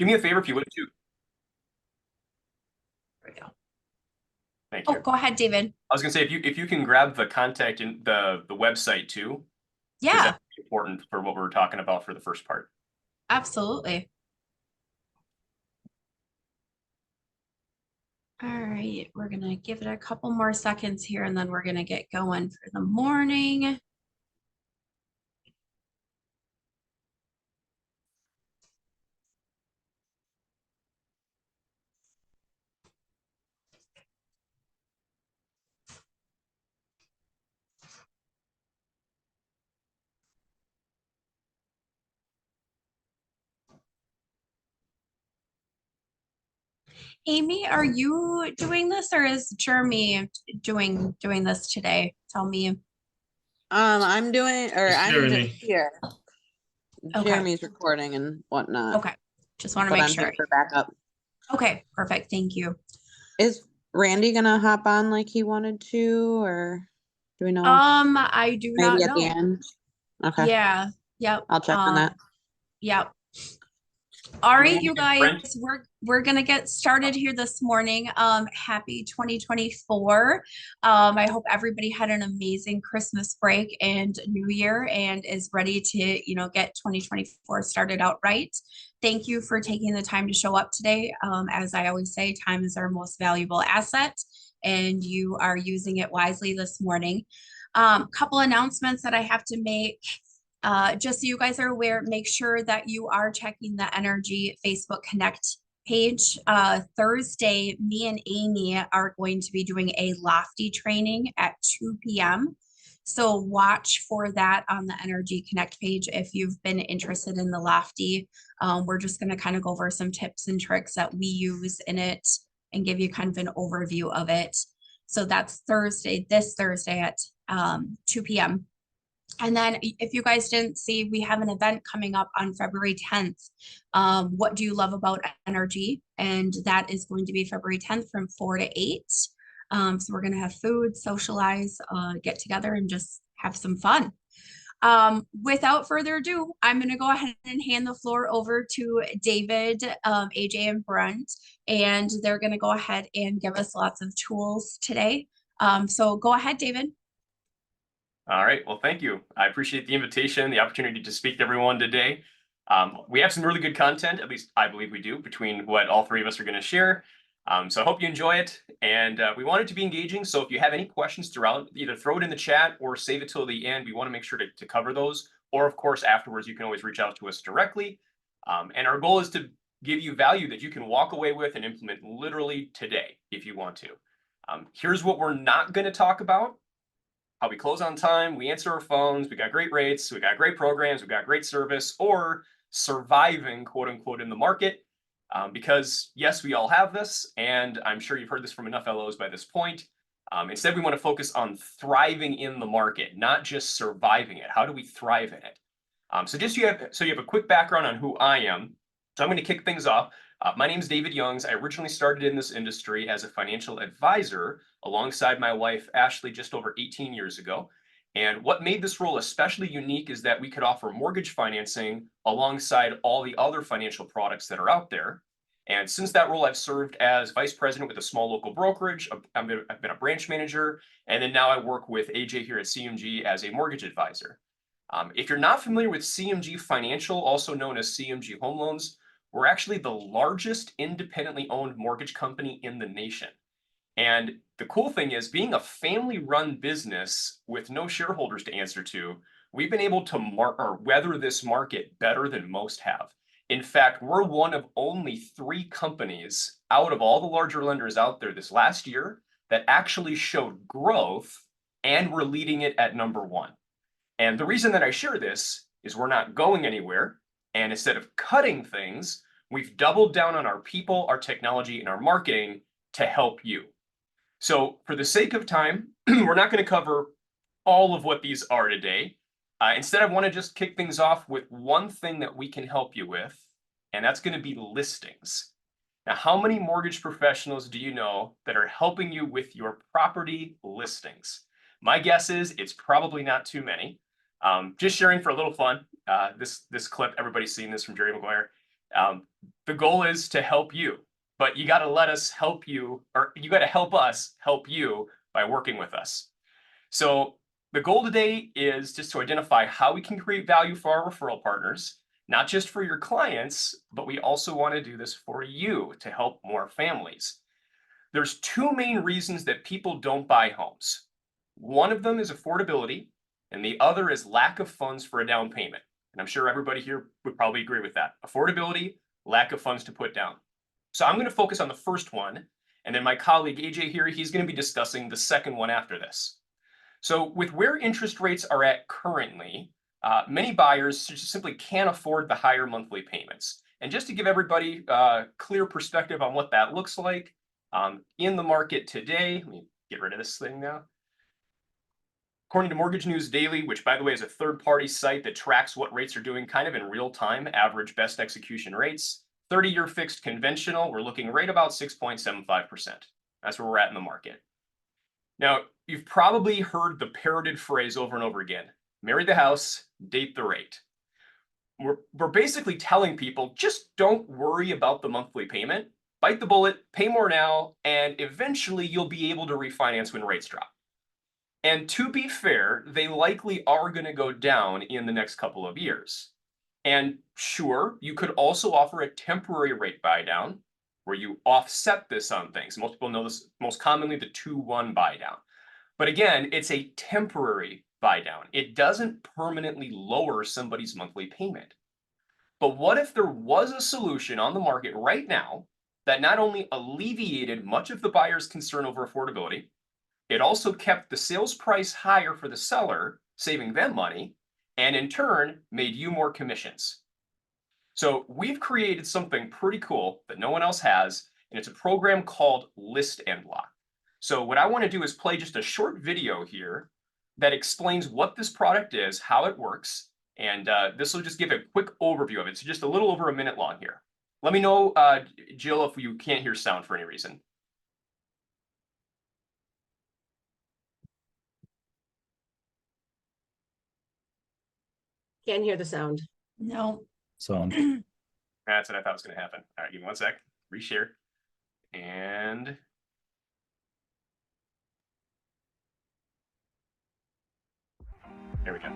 Do me a favor if you would too. There we go. Thank Oh, you. go ahead, David. I was gonna say if you can grab the contact in the website too, because Yeah, that's important for what we're talking about for the first part. absolutely. All right, we're gonna give it a couple more seconds here and then we're gonna get going for the morning. Amy, are you doing this or is Jeremy doing this today? Tell me. I'm doing, or It's I'm just Jeremy. here. Okay. Jeremy's recording and whatnot, Okay. Just want to but make I'm sure. here for backup. Okay, perfect. Thank you. Is Randy gonna hop on like he wanted to, or do we know? I do Maybe not at the know. end. Okay, Yeah. Yep. I'll check on that. Yep. All right, Randy you and Brent, guys, we're gonna get started here this morning. Happy 2024. I hope everybody had an amazing Christmas break and New Year and is ready to, get 2024 started out right. Thank you for taking the time to show up today. As I always say, time is our most valuable asset, and you are using it wisely this morning. Couple announcements that I have to make. Just so you guys are aware, make sure that you are checking the NRG Facebook Connect page. Thursday, me and Amy are going to be doing a Lofty training at 2 p.m. So watch for that on the NRG Connect page if you've been interested in the Lofty. We're just going to kind of go over some tips and tricks that we use in it and give you kind of an overview of it. So that's this Thursday at 2 p.m. And then if you guys didn't see, we have an event coming up on February 10th. What do you love about NRG? And that is going to be February 10th from 4 to 8. So we're going to have food, socialize, get together, and just have some fun. Without further ado, I'm going to go ahead and hand the floor over to David, AJ, and Brent, and they're going to go ahead and give us lots of tools today. So go ahead, David. all right. Well, thank you. I appreciate the invitation, the opportunity to speak to everyone today. We have some really good content, at least I believe we do, between what all three of us are going to share. So I hope you enjoy it. And we want it to be engaging. So if you have any questions throughout, either throw it in the chat or save it till the end. We want to make sure to cover those. Or, of course, afterwards, you can always reach out to us directly. And our goal is to give you value that you can walk away with and implement literally today if you want to. Here's what we're not going to talk about. How we close on time, we answer our phones, we got great rates, we got great programs, we got great service, or surviving, quote unquote, in the market. Because yes, we all have this, and I'm sure you've heard this from enough LOs by this point. Instead, we want to focus on thriving in the market, not just surviving it. How do we thrive in it? So you have a quick background on who I am. So I'm going to kick things off. My name is David Youngs. I originally started in this industry as a financial advisor alongside my wife, Ashley, just over 18 years ago. And what made this role especially unique is that we could offer mortgage financing alongside all the other financial products that are out there. And since that role, I've served as vice president with a small local brokerage. I've been a branch manager, and then now I work with AJ here at CMG as a mortgage advisor. If you're not familiar with CMG Financial, also known as CMG Home Loans, we're actually the largest independently owned mortgage company in the nation. And the cool thing is, being a family-run business with no shareholders to answer to, we've been able to weather this market better than most have. In fact, we're one of only 3 companies out of all the larger lenders out there this last year that actually showed growth, and we're leading it at number 1. And the reason that I share this is we're not going anywhere. And instead of cutting things, we've doubled down on our people, our technology, and our marketing to help you. So for the sake of time, we're not going to cover all of what these are today. Instead, I want to just kick things off with one thing that we can help you with, and that's going to be listings. Now, how many mortgage professionals do you know that are helping you with your property listings? My guess is it's probably not too many. Just sharing for a little fun, this clip, everybody's seen this from Jerry Maguire. The goal is to help you, but you got to let us help you, or you got to help us help you by working with us. So the goal today is just to identify how we can create value for our referral partners, not just for your clients, but we also want to do this for you to help more families. There's two main reasons that people don't buy homes. One of them is affordability, and the other is lack of funds for a down payment. And I'm sure everybody here would probably agree with that. Affordability, lack of funds to put down. So I'm going to focus on the first one, and then my colleague AJ here, he's going to be discussing the second one after this. So with where interest rates are at currently, many buyers just simply can't afford the higher monthly payments. And just to give everybody a clear perspective on what that looks like, in the market today, let me get rid of this thing now. According to Mortgage News Daily, which by the way is a third-party site that tracks what rates are doing kind of in real time, average best execution rates, 30-year fixed conventional, we're looking right about 6.75%. That's where we're at in the market. Now, you've probably heard the parroted phrase over and over again, marry the house, date the rate. We're basically telling people, just don't worry about the monthly payment, bite the bullet, pay more now, and eventually you'll be able to refinance when rates drop. And to be fair, they likely are going to go down in the next couple of years. And sure, you could also offer a temporary rate buy down where you offset this on things. Most people know this most commonly, the 2-1 buy down. But again, it's a temporary buy down. It doesn't permanently lower somebody's monthly payment. But what if there was a solution on the market right now that not only alleviated much of the buyer's concern over affordability, it also kept the sales price higher for the seller, saving them money, and in turn made you more commissions? So we've created something pretty cool that no one else has, and it's a program called List and Lock. So what I want to do is play just a short video here that explains what this product is, how it works, and this will just give a quick overview of it. So just a little over a minute long here. Let me know, Jill, if you can't hear sound for any reason. Can't hear the sound. No. Sound. That's what I thought was going to happen. All right, give me one sec. Reshare. And there we go.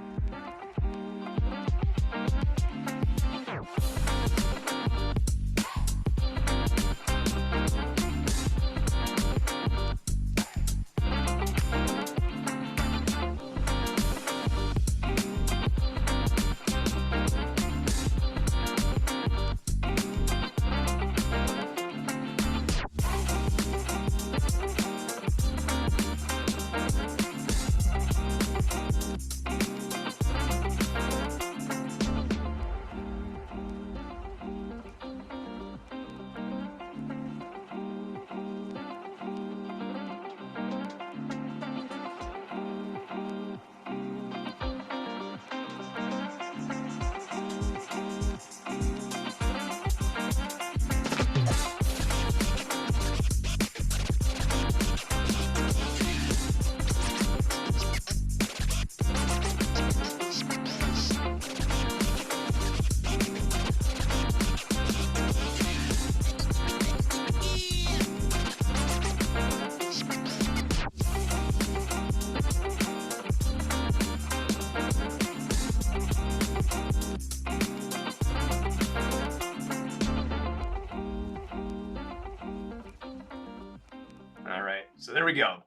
All right, so there we go.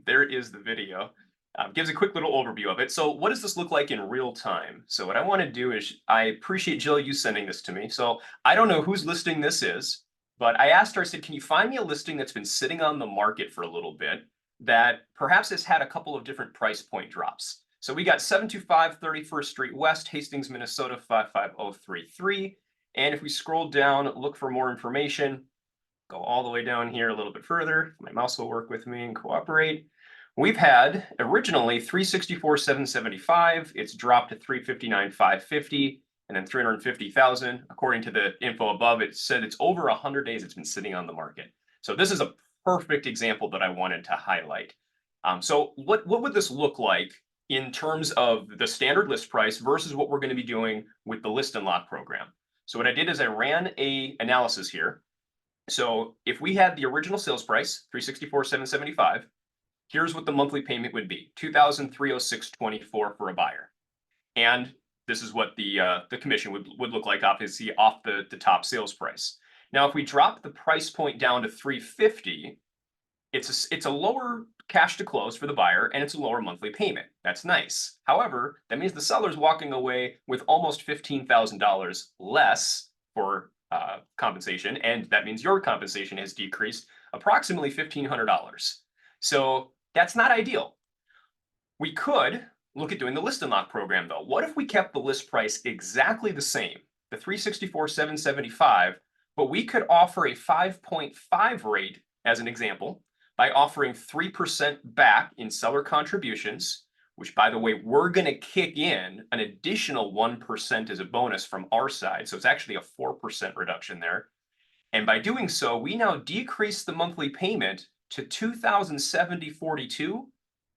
There is the video. Gives a quick little overview of it. So what does this look like in real time? So what I want to do is, I appreciate Jill, you sending this to me. So I don't know whose listing this is, but I asked her, I said, can you find me a listing that's been sitting on the market for a little bit that perhaps has had a couple of different price point drops? So we got 725 31st Street West, Hastings, Minnesota 55033. And if we scroll down, look for more information, go all the way down here a little bit further. My mouse will work with me and cooperate. We've had originally 364,775. It's dropped to 359,550 and then 350,000. According to the info above, it said it's over 100 days it's been sitting on the market. So this is a perfect example that I wanted to highlight. So what would this look like in terms of the standard list price versus what we're going to be doing with the List and Lock program? So what I did is I ran a analysis here. So if we had the original sales price, $364,775, here's what the monthly payment would be, $2,306.24 for a buyer. And this is what the commission would look like, obviously, off the top sales price. Now, if we drop the price point down to $350, it's a lower cash to close for the buyer, and it's a lower monthly payment. That's nice. However, that means the seller's walking away with almost $15,000 less for compensation, and that means your compensation has decreased approximately $1,500. So that's not ideal. We could look at doing the list and lock program, though. What if we kept the list price exactly the same, the $364,775, but we could offer a 5.5 rate as an example by offering 3% back in seller contributions, which, by the way, we're going to kick in an additional 1% as a bonus from our side. So it's actually a 4% reduction there. And by doing so, we now decrease the monthly payment to $2,070.42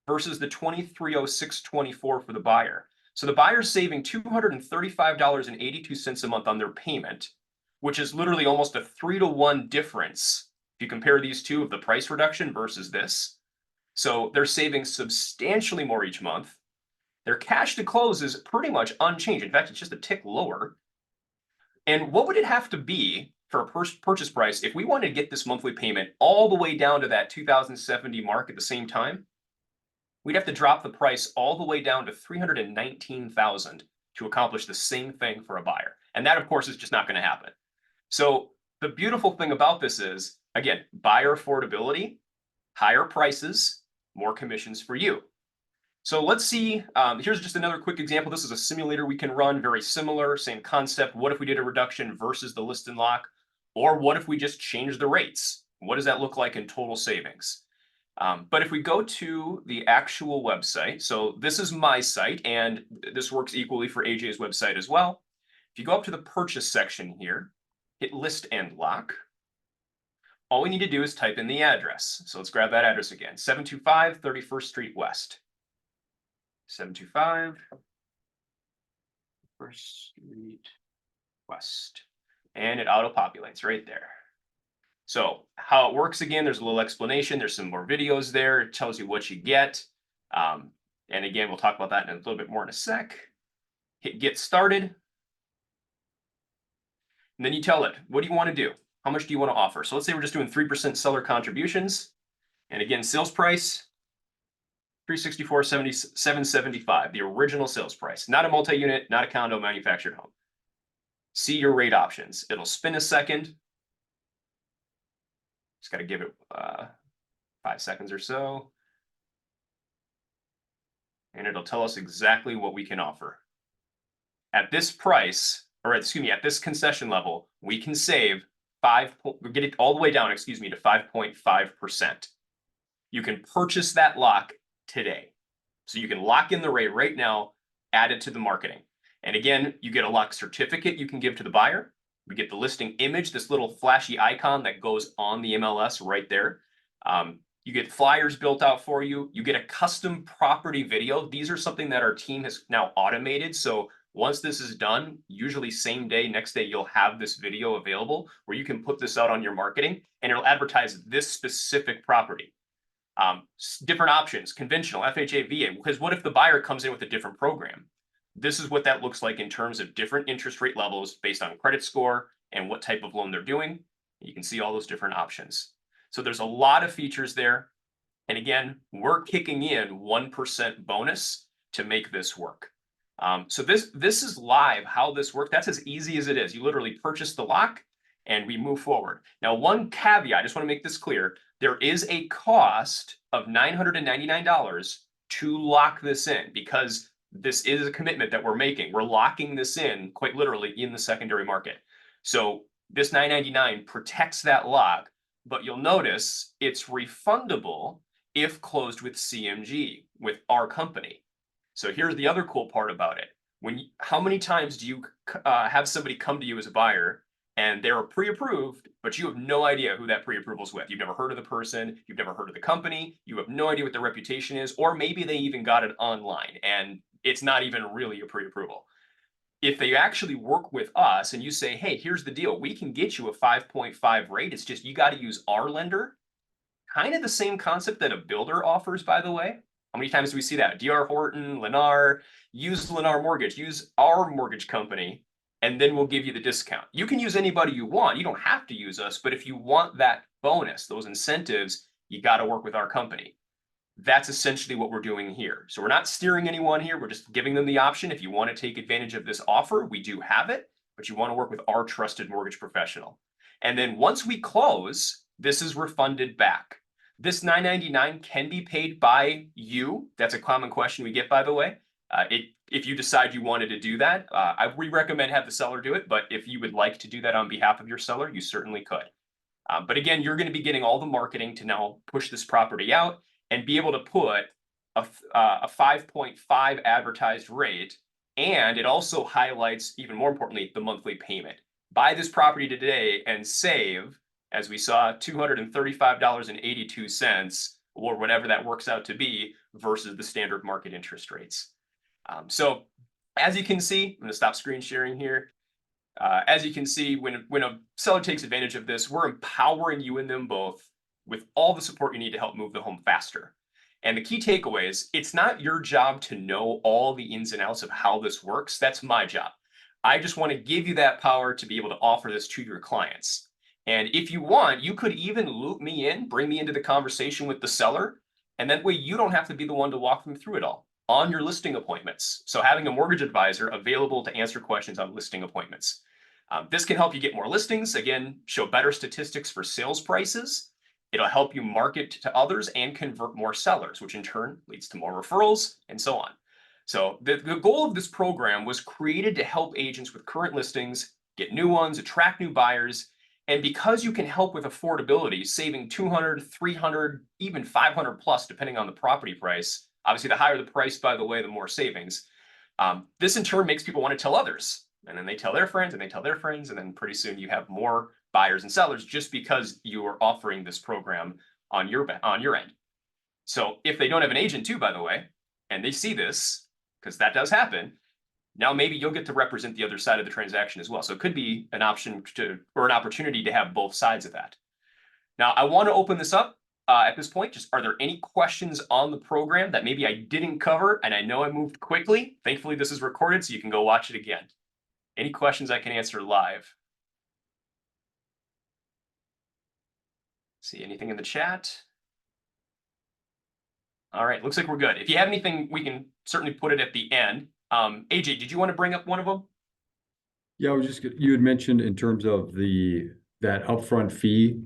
versus the $2,306.24 for the buyer. So the buyer's saving $235.82 a month on their payment, which is literally almost a 3-to-1 difference if you compare these two of the price reduction versus this. So they're saving substantially more each month. Their cash to close is pretty much unchanged. In fact, it's just a tick lower. And what would it have to be for a purchase price if we wanted to get this monthly payment all the way down to that $2,070 mark at the same time? We'd have to drop the price all the way down to $319,000 to accomplish the same thing for a buyer. And that, of course, is just not going to happen. So the beautiful thing about this is, again, buyer affordability, higher prices, more commissions for you. So let's see, here's just another quick example. This is a simulator we can run, very similar, same concept. What if we did a reduction versus the list and lock? Or what if we just change the rates? What does that look like in total savings? But if we go to the actual website, so this is my site, and this works equally for AJ's website as well. If you go up to the purchase section here, hit list and lock. All we need to do is type in the address. So let's grab that address again, 725 31st Street West. 725 First Street West. And it auto-populates right there. So how it works, again, there's a little explanation. There's some more videos there. It tells you what you get. And again, we'll talk about that in a little bit more in a sec. Hit get started. And then you tell it, what do you want to do? How much do you want to offer? So let's say we're just doing 3% seller contributions. And again, sales price, $364,775, the original sales price, not a multi-unit, not a condo, manufactured home. See your rate options. It'll spin a second. Just got to give it 5 seconds or so. And it'll tell us exactly what we can offer. At this price, or excuse me, at this concession level, we can save get it all the way down, excuse me, to 5.5%. You can purchase that lock today. So you can lock in the rate right now, add it to the marketing. And again, you get a lock certificate you can give to the buyer. We get the listing image, this little flashy icon that goes on the MLS right there. You get flyers built out for you. You get a custom property video. These are something that our team has now automated. So once this is done, usually same day, next day, you'll have this video available where you can put this out on your marketing and it'll advertise this specific property. Different options, conventional, FHA, VA, because what if the buyer comes in with a different program? This is what that looks like in terms of different interest rate levels based on credit score and what type of loan they're doing. You can see all those different options. So there's a lot of features there. And again, we're kicking in 1% bonus to make this work. So this is live, how this works. That's as easy as it is. You literally purchase the lock and we move forward. Now, one caveat, I just want to make this clear. There is a cost of $999 to lock this in because this is a commitment that we're making. We're locking this in quite literally in the secondary market. So this $999 protects that lock, but you'll notice it's refundable if closed with CMG, with our company. So here's the other cool part about it. How many times do you have somebody come to you as a buyer and they're pre-approved, but you have no idea who that pre-approval is with? You've never heard of the person, you've never heard of the company, you have no idea what their reputation is, or maybe they even got it online and it's not even really a pre-approval. if they actually work with us and you say, hey, here's the deal, we can get you a 5.5 rate. It's just you got to use our lender. Kind of the same concept that a builder offers, by the way. How many times do we see that? D.R. Horton, Lennar, use Lennar Mortgage, use our mortgage company, and then we'll give you the discount. You can use anybody you want. You don't have to use us, but if you want that bonus, those incentives, you got to work with our company. That's essentially what we're doing here. So we're not steering anyone here. We're just giving them the option. If you want to take advantage of this offer, we do have it, but you want to work with our trusted mortgage professional. And then once we close, this is refunded back. This $999 can be paid by you. That's a common question we get, by the way. If you decide you wanted to do that, we recommend have the seller do it. But if you would like to do that on behalf of your seller, you certainly could. But again, you're going to be getting all the marketing to now push this property out and be able to put a 5.5 advertised rate. And it also highlights, even more importantly, the monthly payment. Buy this property today and save, as we saw, $235.82, or whatever that works out to be, versus the standard market interest rates. So as you can see, I'm going to stop screen sharing here. As you can see, when a seller takes advantage of this, we're empowering you and them both with all the support you need to help move the home faster. And the key takeaway is, it's not your job to know all the ins and outs of how this works. That's my job. I just want to give you that power to be able to offer this to your clients. And if you want, you could even loop me in, bring me into the conversation with the seller. And that way you don't have to be the one to walk them through it all on your listing appointments. So having a mortgage advisor available to answer questions on listing appointments. This can help you get more listings, again, show better statistics for sales prices. It'll help you market to others and convert more sellers, which in turn leads to more referrals and so on. So the goal of this program was created to help agents with current listings get new ones, attract new buyers. And because you can help with affordability, saving $200, $300, even $500 plus, depending on the property price. Obviously, the higher the price, by the way, the more savings. This in turn makes people want to tell others. And then they tell their friends and they tell their friends. And then pretty soon you have more buyers and sellers just because you are offering this program on your end. So if they don't have an agent too, by the way, and they see this, because that does happen, now maybe you'll get to represent the other side of the transaction as well. So it could be an option to, or an opportunity to have both sides of that. Now, I want to open this up at this point. Just, are there any questions on the program that maybe I didn't cover? And I know I moved quickly. Thankfully, this is recorded, so you can go watch it again. Any questions I can answer live? See anything in the chat? All right, looks like we're good. If you have anything, we can certainly put it at the end. AJ, did you want to bring up one of them? Yeah, I was just, you had mentioned in terms of that upfront fee.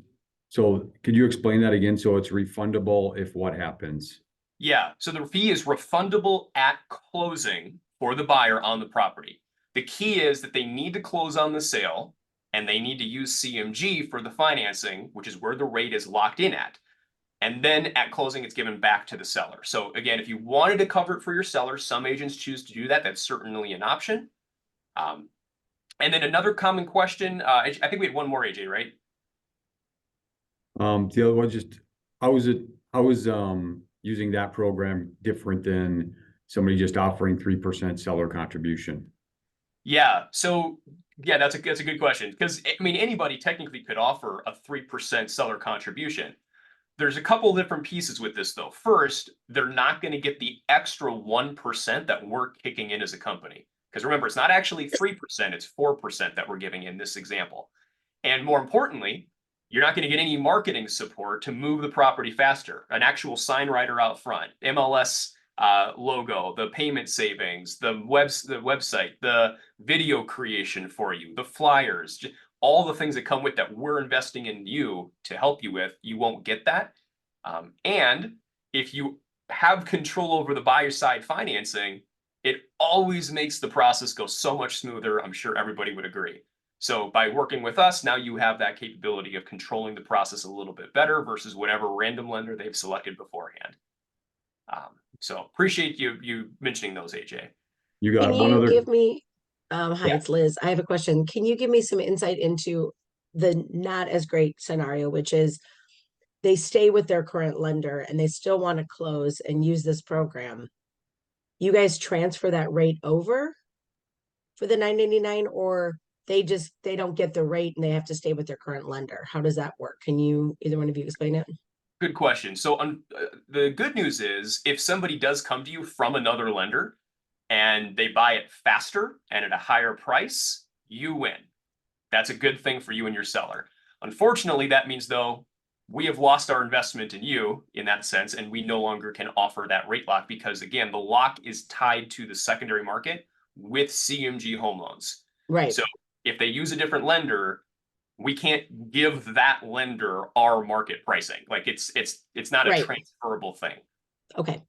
So could you explain that again? So it's refundable if what happens? Yeah, so the fee is refundable at closing for the buyer on the property. The key is that they need to close on the sale and they need to use CMG for the financing, which is where the rate is locked in at. And then at closing, it's given back to the seller. So again, if you wanted to cover it for your seller, some agents choose to do that. That's certainly an option. And then another common question, I think we had one more, AJ, right? The other one, just how is using that program different than somebody just offering 3% seller contribution? Yeah, so yeah, that's a good question, because I mean, anybody technically could offer a 3% seller contribution. There's a couple different pieces with this though. First, they're not going to get the extra 1% that we're kicking in as a company. Because remember, it's not actually 3%, it's 4% that we're giving in this example. And more importantly, you're not going to get any marketing support to move the property faster. An actual sign writer out front, MLS logo, the payment savings, the website, the video creation for you, the flyers, all the things that come with that we're investing in you to help you with, you won't get that. And if you have control over the buyer side financing, it always makes the process go so much smoother. I'm sure everybody would agree. So by working with us, now you have that capability of controlling the process a little bit better versus whatever random lender they've selected beforehand. So appreciate you mentioning those, AJ. You got Can one you other. give me, hi, Yeah. it's Liz. I have a question. Can you give me some insight into the not as great scenario, which is they stay with their current lender and they still want to close and use this program? You guys transfer that rate over for the 999, or they don't get the rate and they have to stay with their current lender? How does that work? Can you, either one of you, explain it? Good question. So the good news is if somebody does come to you from another lender and they buy it faster and at a higher price, you win. That's a good thing for you and your seller. Unfortunately, that means though, we have lost our investment in you in that sense, and we no longer can offer that rate lock because again, the lock is tied to the secondary market with CMG home loans. Right. So if they use a different lender, we can't give that lender our market pricing. Like it's not a Right. transferable thing. Okay.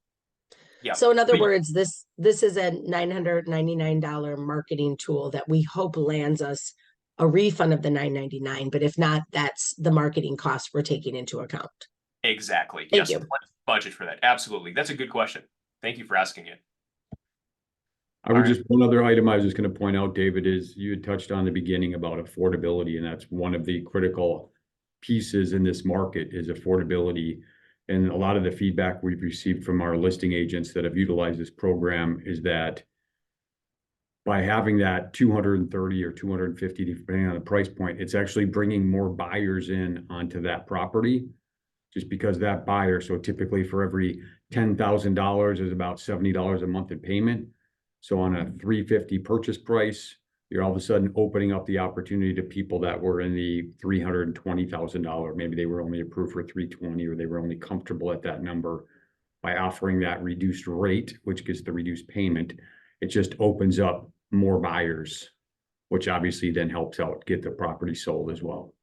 Yeah. So in other But words, this is a $999 marketing tool that we hope lands us a refund of the $999. But if not, that's the marketing cost we're taking into account. exactly. Thank Yes. you. Budget for that. Absolutely. That's a good question. Thank you for asking it. I would All right. just, one other item I was just going to point out, David, is you had touched on the beginning about affordability, and that's one of the critical pieces in this market is affordability. And a lot of the feedback we've received from our listing agents that have utilized this program is that by having that 230 or 250, depending on the price point, it's actually bringing more buyers in onto that property. Just because that buyer, so typically for every $10,000 is about $70 a month in payment. So on a $350 purchase price, you're all of a sudden opening up the opportunity to people that were in the $320,000. Maybe they were only approved for $320, or they were only comfortable at that number. By offering that reduced rate, which gets the reduced payment, it just opens up more buyers, which obviously then helps out get the property sold as well.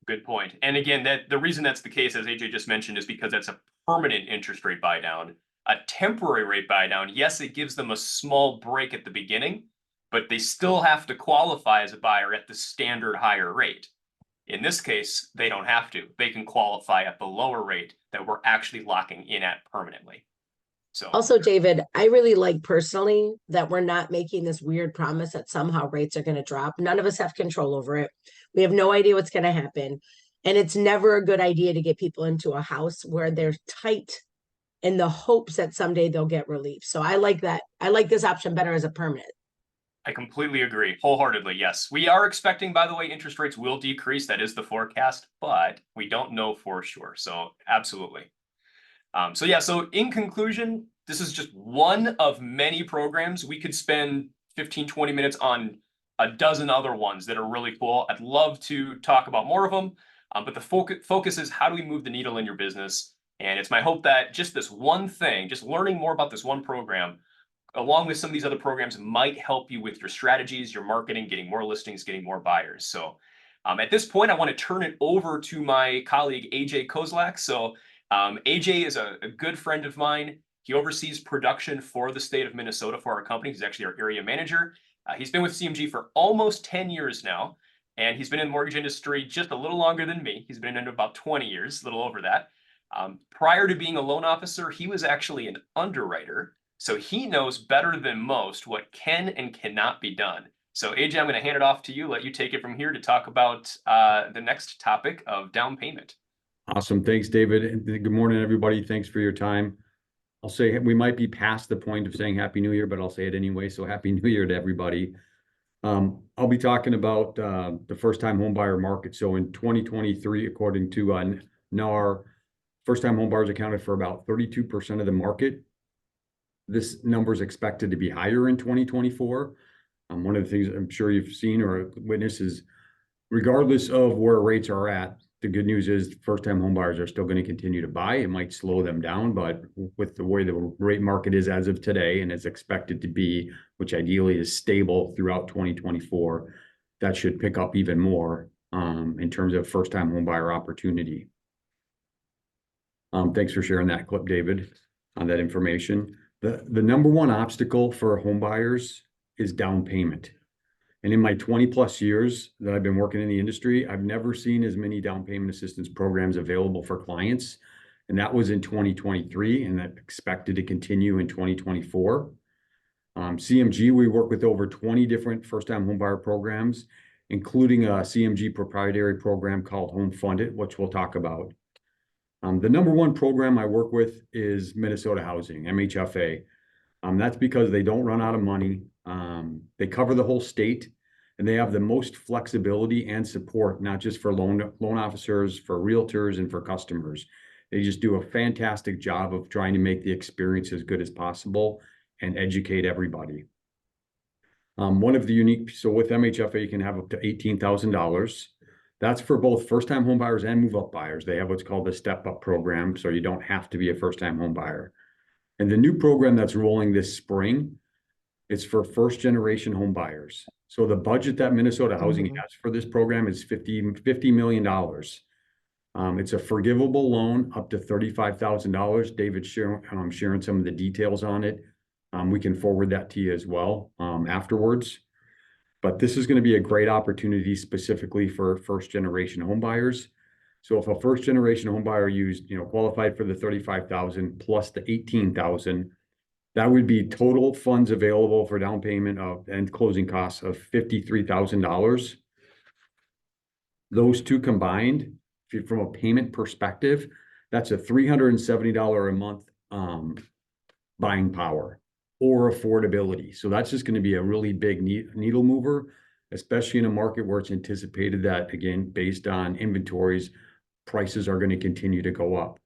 Good point. And again, that the reason that's the case, as AJ just mentioned, is because that's a permanent interest rate buy down. A temporary rate buy down, yes, it gives them a small break at the beginning, but they still have to qualify as a buyer at the standard higher rate. In this case, they don't have to. They can qualify at the lower rate that we're actually locking in at permanently. So Also, David, I really like personally that we're not making this weird promise that somehow rates are going to drop. None of us have control over it. We have no idea what's going to happen. And it's never a good idea to get people into a house where they're tight in the hopes that someday they'll get relief. So I like that. I like this option better as a permanent. I completely agree. Wholeheartedly, yes. We are expecting, by the way, interest rates will decrease. That is the forecast, but we don't know for sure. So absolutely. So in conclusion, this is just one of many programs. We could spend 15, 20 minutes on a dozen other ones that are really cool. I'd love to talk about more of them, but the focus is how do we move the needle in your business? And it's my hope that just this one thing, just learning more about this one program, along with some of these other programs, might help you with your strategies, your marketing, getting more listings, getting more buyers. So at this point, I want to turn it over to my colleague, AJ Kozlak. So AJ is a good friend of mine. He oversees production for the state of Minnesota for our company. He's actually our area manager. He's been with CMG for almost 10 years now, and he's been in the mortgage industry just a little longer than me. He's been in it about 20 years, a little over that. Prior to being a loan officer, he was actually an underwriter. So he knows better than most what can and cannot be done. So AJ, I'm going to hand it off to you, let you take it from here to talk about the next topic of down payment. Awesome. Thanks, David. And good morning, everybody. Thanks for your time. I'll say we might be past the point of saying Happy New Year, but I'll say it anyway. So Happy New Year to everybody. I'll be talking about the first-time homebuyer market. So in 2023, according to NAR, first-time homebuyers accounted for about 32% of the market. This number is expected to be higher in 2024. One of the things I'm sure you've seen or witnessed is, regardless of where rates are at, the good news is first-time homebuyers are still going to continue to buy. It might slow them down, but with the way the rate market is as of today and is expected to be, which ideally is stable throughout 2024, that should pick up even more in terms of first-time homebuyer opportunity. Thanks for sharing that clip, David, on that information. The number one obstacle for homebuyers is down payment. And in my 20 plus years that I've been working in the industry, I've never seen as many down payment assistance programs available for clients. And that was in 2023, and that expected to continue in 2024. CMG, we work with over 20 different first-time homebuyer programs, including a CMG proprietary program called Home Funded, which we'll talk about. The number one program I work with is Minnesota Housing, MHFA. That's because they don't run out of money. They cover the whole state, and they have the most flexibility and support, not just for loan officers, for realtors, and for customers. They just do a fantastic job of trying to make the experience as good as possible and educate everybody. One of the unique, so with MHFA, you can have up to $18,000. That's for both first-time home buyers and move-up buyers. They have what's called the step-up program, so you don't have to be a first-time home buyer. And the new program that's rolling this spring, it's for first-generation home buyers. So the budget that Minnesota Housing has for this program is $50 million. It's a forgivable loan up to $35,000. David's sharing some of the details on it. We can forward that to you as well afterwards. But this is going to be a great opportunity specifically for first-generation home buyers. So if a first-generation home buyer qualified for the $35,000 plus the $18,000, that would be total funds available for down payment and closing costs of $53,000. Those two combined, from a payment perspective, that's a $370 a month buying power or affordability. So that's just going to be a really big needle mover, especially in a market where it's anticipated that, again, based on inventories, prices are going to continue to go up.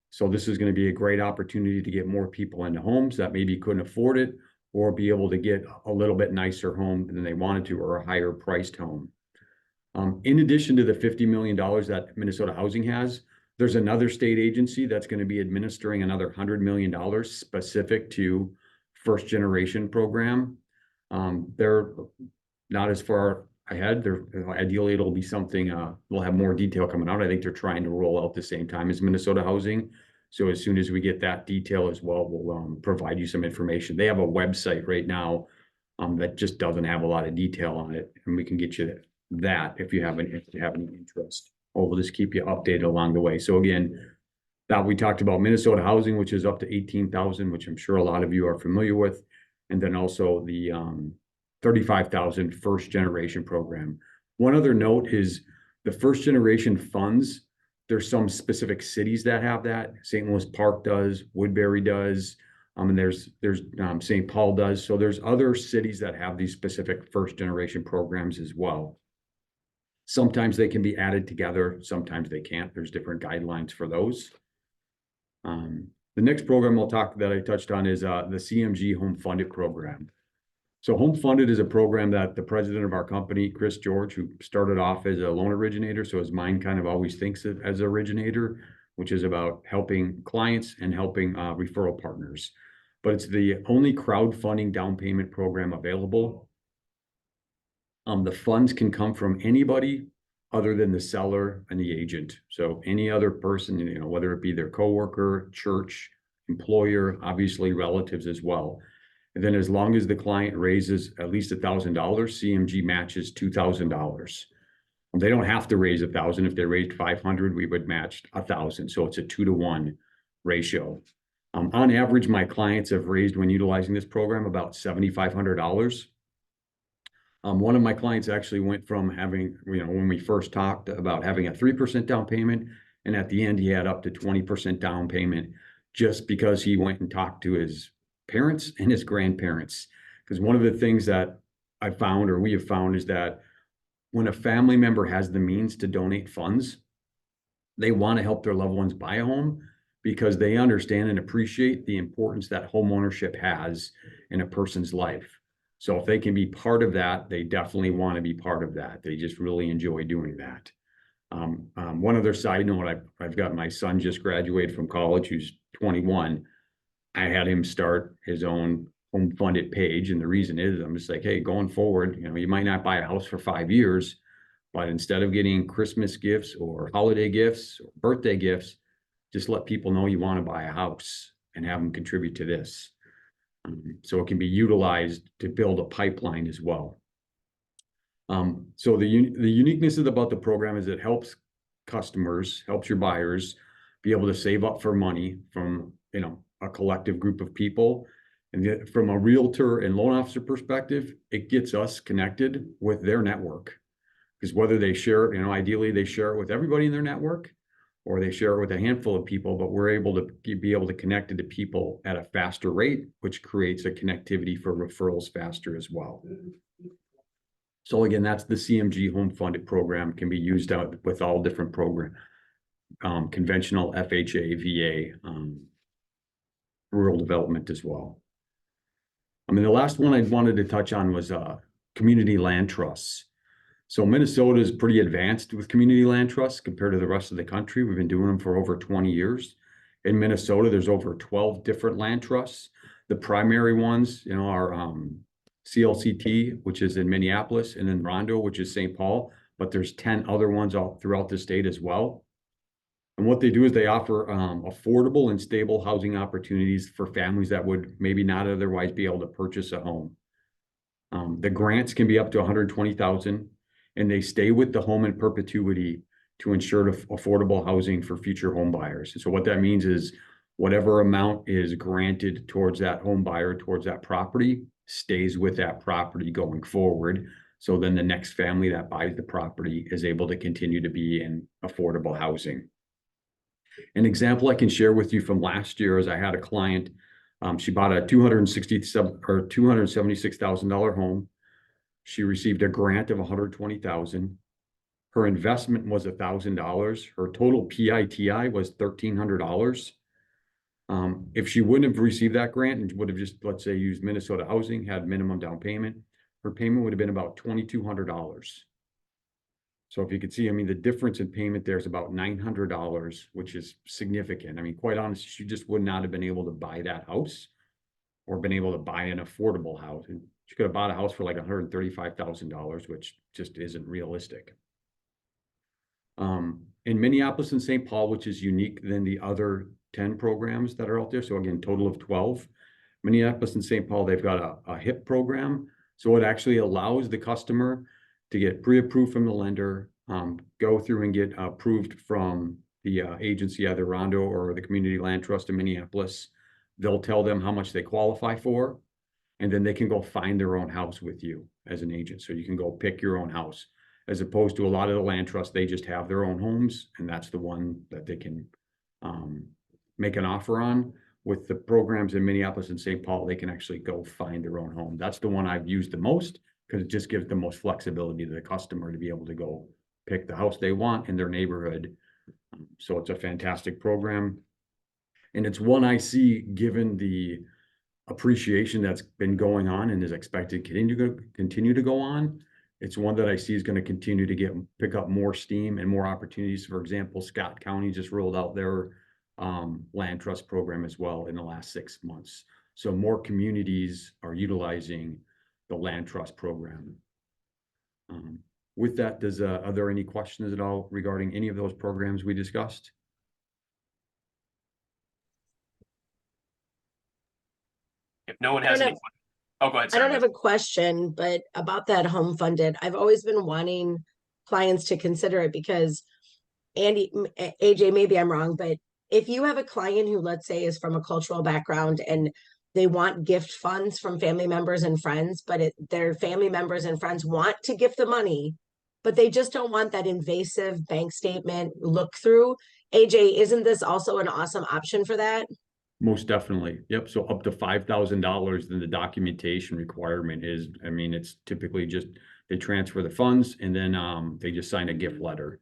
So this is going to be a great opportunity to get more people into homes that maybe couldn't afford it, or be able to get a little bit nicer home than they wanted to, or a higher priced home. In addition to the $50 million that Minnesota Housing has, there's another state agency that's going to be administering another $100 million specific to first generation program. They're not as far ahead. Ideally, it'll be something, we'll have more detail coming out. I think they're trying to roll out the same time as Minnesota Housing. So as soon as we get that detail as well, we'll provide you some information. They have a website right now that just doesn't have a lot of detail on it, and we can get you that if you have any interest. Or we'll just keep you updated along the way. So again, that we talked about Minnesota Housing, which is up to $18,000, which I'm sure a lot of you are familiar with, and then also the $35,000 first generation program. One other note is the first generation funds. There's some specific cities that have that. St. Louis Park does, Woodbury does, and there's St. Paul does. So there's other cities that have these specific first generation programs as well. Sometimes they can be added together, sometimes they can't. There's different guidelines for those. The next program that I touched on is the CMG Home Funded program. So Home Funded is a program that the president of our company, Chris George, who started off as a loan originator, so his mind kind of always thinks of as an originator, which is about helping clients and helping referral partners. But it's the only crowdfunding down payment program available. The funds can come from anybody other than the seller and the agent. So any other person, whether it be their coworker, church, employer, obviously relatives as well. And then as long as the client raises at least $1,000, CMG matches $2,000. They don't have to raise $1,000. If they raised $500, we would match $1,000. So it's a 2-to-1 ratio. On average, my clients have raised, when utilizing this program, about $7,500. One of my clients actually went from having, when we first talked about having a 3% down payment, and at the end he had up to 20% down payment, just because he went and talked to his parents and his grandparents. Because one of the things that I found, or we have found, is that when a family member has the means to donate funds, they want to help their loved ones buy a home, because they understand and appreciate the importance that home ownership has in a person's life. So if they can be part of that, they definitely want to be part of that. They just really enjoy doing that. One other side note, I've got my son just graduated from college, who's 21. I had him start his own home funded page. And the reason is, I'm just like, hey, going forward, you might not buy a house for 5 years, but instead of getting Christmas gifts or holiday gifts or birthday gifts, just let people know you want to buy a house and have them contribute to this. So it can be utilized to build a pipeline as well. So the uniqueness about the program is it helps customers, helps your buyers be able to save up for money from, a collective group of people. And from a realtor and loan officer perspective, it gets us connected with their network. Because whether they share, ideally they share it with everybody in their network, or they share it with a handful of people, but we're able to be able to connect it to people at a faster rate, which creates a connectivity for referrals faster as well. So again, that's the CMG Home Funded program, can be used out with all different programs, conventional FHA, VA, rural development as well. I mean, the last one I wanted to touch on was community land trusts. So Minnesota is pretty advanced with community land trusts compared to the rest of the country. We've been doing them for over 20 years. In Minnesota, there's over 12 different land trusts. The primary ones, you know, are CLCT, which is in Minneapolis, and then Rondo, which is St. Paul, but there's 10 other ones all throughout the state as well. And what they do is they offer affordable and stable housing opportunities for families that would maybe not otherwise be able to purchase a home. The grants can be up to $120,000, and they stay with the home in perpetuity to ensure affordable housing for future home buyers. And so what that means is whatever amount is granted towards that home buyer, towards that property, stays with that property going forward. So then the next family that buys the property is able to continue to be in affordable housing. An example I can share with you from last year is I had a client, she bought a $276,000 home. She received a grant of $120,000. Her investment was $1,000. Her total PITI was $1,300. If she wouldn't have received that grant and would have just, let's say, used Minnesota Housing, had minimum down payment, her payment would have been about $2,200. So if you could see, I mean, the difference in payment there is about $900, which is significant. I mean, quite honestly, she just would not have been able to buy that house or been able to buy an affordable house. And she could have bought a house for like $135,000, which just isn't realistic. In Minneapolis and St. Paul, which is unique than the other 10 programs that are out there. So again, total of 12. Minneapolis and St. Paul, they've got a HIP program. So it actually allows the customer to get pre-approved from the lender, go through and get approved from the agency, either Rondo or the Community Land Trust in Minneapolis. They'll tell them how much they qualify for, and then they can go find their own house with you as an agent. So you can go pick your own house, as opposed to a lot of the land trusts, they just have their own homes, and that's the one that they can make an offer on. With the programs in Minneapolis and St. Paul, they can actually go find their own home. That's the one I've used the most, because it just gives the most flexibility to the customer to be able to go pick the house they want in their neighborhood. So it's a fantastic program. And it's one I see, given the appreciation that's been going on and is expected to continue to go on. It's one that I see is going to continue to pick up more steam and more opportunities. For example, Scott County just rolled out their land trust program as well in the last 6 months. So more communities are utilizing the land trust program. With that, are there any questions at all regarding any of those programs we discussed? If no one has any, oh, go ahead. I don't have a question, but about that home funded, I've always been wanting clients to consider it because Andy, AJ, maybe I'm wrong, but if you have a client who, let's say, is from a cultural background and they want gift funds from family members and friends, but their family members and friends want to gift the money, but they just don't want that invasive bank statement look through. AJ, isn't this also an awesome option for that? Most definitely. Yep. So up to $5,000, then the documentation requirement is, I mean, it's typically just they transfer the funds and then they just sign a gift letter.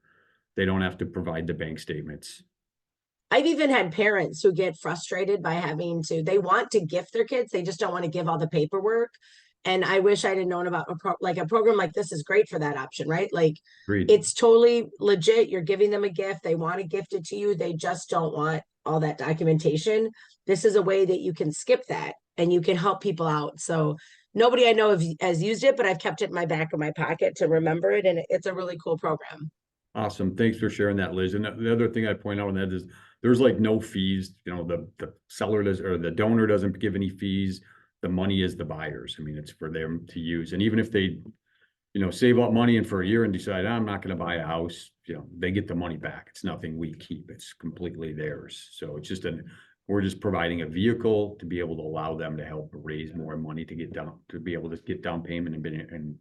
They don't have to provide the bank statements. I've even had parents who get frustrated by they want to gift their kids. They just don't want to give all the paperwork. And I wish I'd have known about a program like this is great for that option, right? Like Agreed. It's totally legit. You're giving them a gift. They want to gift it to you. They just don't want all that documentation. This is a way that you can skip that and you can help people out. So nobody I know has used it, but I've kept it in my back of my pocket to remember it. And it's a really cool program. Awesome. Thanks for sharing that, Liz. And the other thing I'd point out on that is there's like no fees. You know, the seller does, or the donor doesn't give any fees. The money is the buyer's. I mean, it's for them to use. And even if they, you know, save up money and for a year and decide, I'm not going to buy a house, you know, they get the money back. It's nothing we keep. It's completely theirs. So it's just we're just providing a vehicle to be able to allow them to help raise more money to be able to get down payment and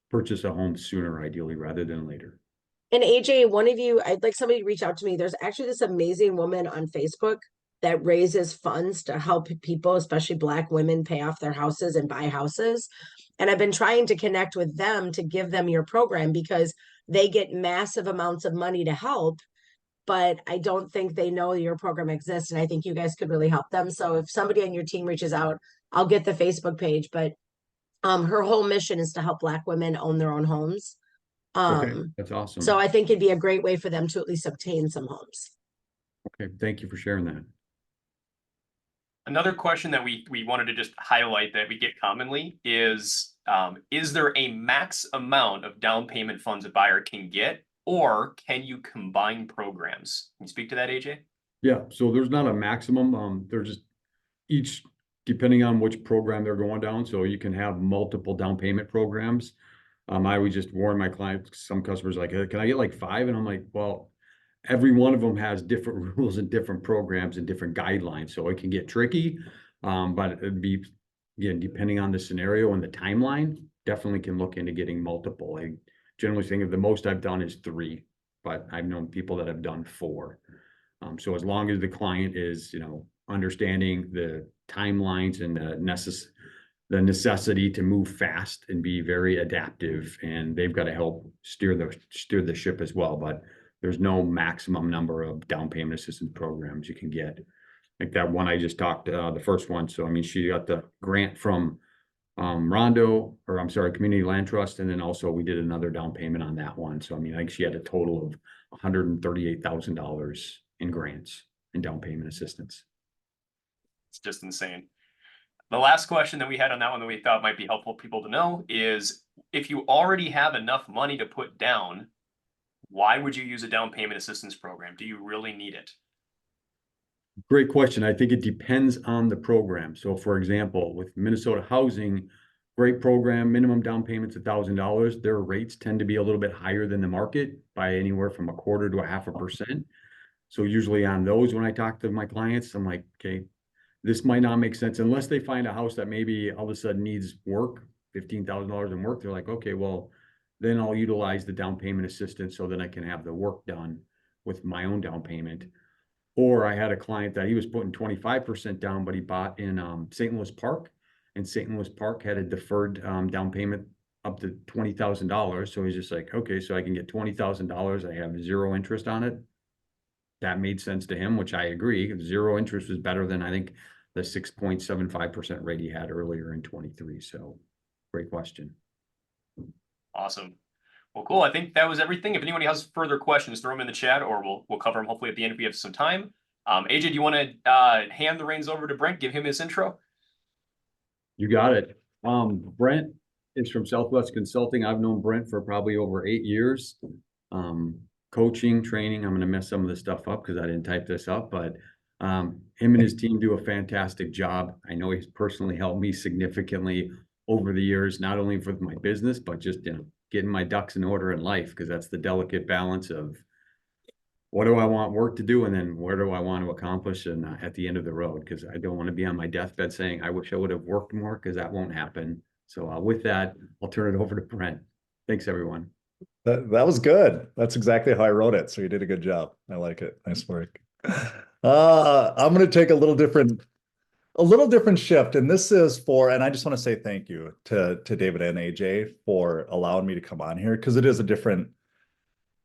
purchase a home sooner, ideally, rather than later. And AJ, one of you, I'd like somebody to reach out to me. There's actually this amazing woman on Facebook that raises funds to help people, especially Black women, pay off their houses and buy houses. And I've been trying to connect with them to give them your program because they get massive amounts of money to help, but I don't think they know your program exists. And I think you guys could really help them. So if somebody on your team reaches out, I'll get the Facebook page, but her whole mission is to help Black women own their own homes. Okay, that's awesome. So I think it'd be a great way for them to at least obtain some homes. Okay, thank you for sharing that. Another question that we wanted to just highlight that we get commonly is there a max amount of down payment funds a buyer can get, or can you combine programs? Can you speak to that, AJ? Yeah, so there's not a maximum. They're just each depending on which program they're going down. So you can have multiple down payment programs. I would just warn my clients, some customers like, "Hey, can I get like 5?" And I'm like, well, every one of them has different rules and different programs and different guidelines. So it can get tricky. But it'd be, again, depending on the scenario and the timeline, definitely can look into getting multiple. I generally think of the most I've done is 3, but I've known people that have done 4. So as long as the client is, understanding the timelines and the necessity to move fast and be very adaptive, and they've got to help steer the ship as well. But there's no maximum number of down payment assistance programs you can get. Like that one I just talked, the first one. So, I mean, she got the grant from Community Land Trust. And then also we did another down payment on that one. So, I mean, I think she had a total of $138,000 in grants and down payment assistance. It's just insane. The last question that we had on that one that we thought might be helpful for people to know is, if you already have enough money to put down, why would you use a down payment assistance program? Do you really need it? Great question. I think it depends on the program. So for example, with Minnesota Housing, great program, minimum down payment's $1,000. Their rates tend to be a little bit higher than the market by anywhere from 1/4 to 0.5%. So usually on those, when I talk to my clients, I'm like, okay, this might not make sense unless they find a house that maybe all of a sudden needs work, $15,000 in work. They're like, okay, well, then I'll utilize the down payment assistance so that I can have the work done with my own down payment. Or I had a client that he was putting 25% down, but he bought in St. Louis Park, and St. Louis Park had a deferred down payment up to $20,000. So he's just like, okay, so I can get $20,000. I have 0 interest on it. That made sense to him, which I agree. 0 interest was better than I think the 6.75% rate he had earlier in 23. So great question. Awesome. Well, cool. I think that was everything. If anybody has further questions, throw them in the chat, or we'll cover them hopefully at the end if we have some time. AJ, do you want to hand the reins over to Brent, give him his intro? You got it. Brent is from Southwest Consulting. I've known Brent for probably over 8 years. Coaching, training. I'm going to mess some of this stuff up because I didn't type this up, but him and his team do a fantastic job. I know he's personally helped me significantly over the years, not only with my business, but just, getting my ducks in order in life, because that's the delicate balance of what do I want work to do, and then where do I want to accomplish and at the end of the road, because I don't want to be on my deathbed saying I wish I would have worked more, because that won't happen. So with that, I'll turn it over to Brent. Thanks, everyone. That was good. That's exactly how I wrote it. So you did a good job. I like it. Nice work. I'm going to take a little different shift. And this is and I just want to say thank you to David and AJ for allowing me to come on here, because it is a different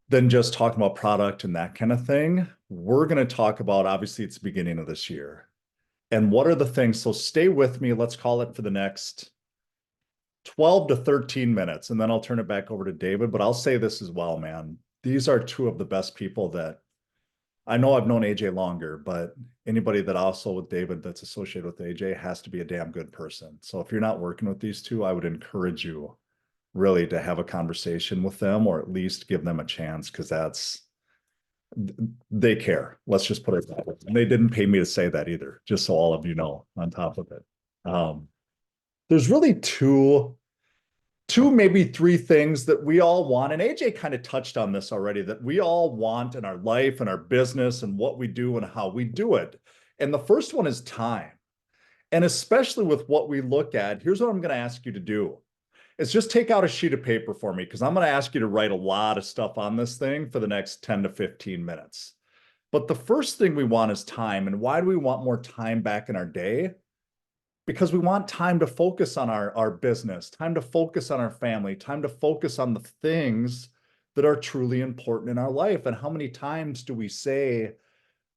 than just talking about product and that kind of thing. We're going to talk about, obviously it's the beginning of this year, and what are the things. So stay with me. Let's call it for the next 12 to 13 minutes, and then I'll turn it back over to David. But I'll say this as well, man. These are 2 of the best people that I know. I've known AJ longer, but anybody that also with David that's associated with AJ has to be a damn good person. So if you're not working with these 2, I would encourage you really to have a conversation with them, or at least give them a chance, because they care. Let's just put it that way. And they didn't pay me to say that either, just so all of you know on top of it. There's really two, maybe 3 things that we all want. And AJ kind of touched on this already, that we all want in our life and our business and what we do and how we do it. And the first one is time. And especially with what we look at, here's what I'm going to ask you to do. is just take out a sheet of paper for me, because I'm going to ask you to write a lot of stuff on this thing for the next 10 to 15 minutes. But the first thing we want is time. And why do we want more time back in our day? Because we want time to focus on our business, time to focus on our family, time to focus on the things that are truly important in our life. And how many times do we say,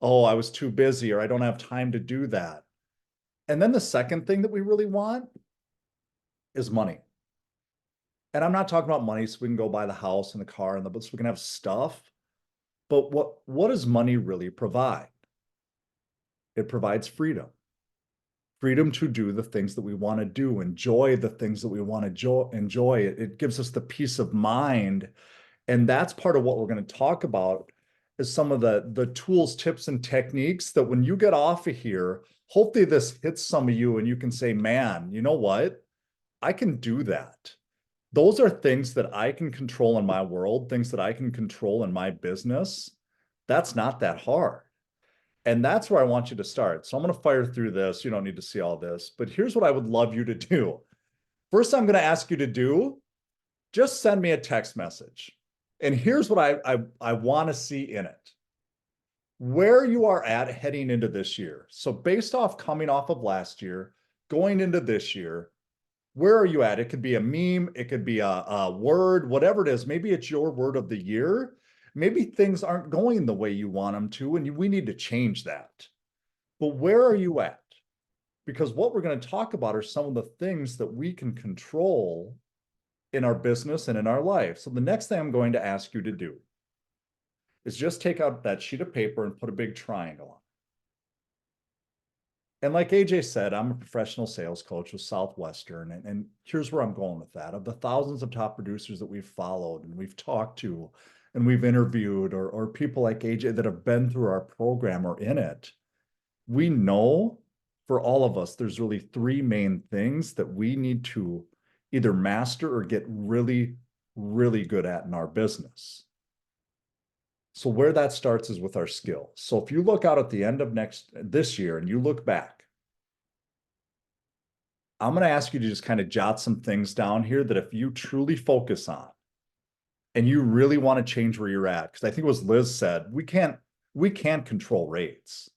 oh, I was too busy, or I don't have time to do that? And then the second thing that we really want is money. And I'm not talking about money so we can go buy the house and the car and so we can have stuff. But what does money really provide? It provides freedom. Freedom to do the things that we want to do, enjoy the things that we want to enjoy. It gives us the peace of mind. And that's part of what we're going to talk about, is some of the tools, tips, and techniques that when you get off of here, hopefully this hits some of you and you can say, man, you know what? I can do that. Those are things that I can control in my world, things that I can control in my business. That's not that hard. And that's where I want you to start. So I'm going to fire through this. You don't need to see all this, but here's what I would love you to do. First, I'm going to ask you to do, just send me a text message. And here's what I want to see in it. Where you are at heading into this year. So based off coming off of last year, going into this year, where are you at? It could be a meme, it could be a word, whatever it is. Maybe it's your word of the year. Maybe things aren't going the way you want them to, and we need to change that. But where are you at? Because what we're going to talk about are some of the things that we can control in our business and in our life. So the next thing I'm going to ask you to do is just take out that sheet of paper and put a big triangle on. And like AJ said, I'm a professional sales coach with Southwestern, and here's where I'm going with that. Of the thousands of top producers that we've followed and we've talked to and we've interviewed, or people like AJ that have been through our program or in it, we know for all of us, there's really three main things that we need to either master or get really, really good at in our business. So where that starts is with our skills. So if you look out at the end of this year and you look back, I'm going to ask you to just kind of jot some things down here that if you truly focus on and you really want to change where you're at, because I think it was Liz said, we can't control rates,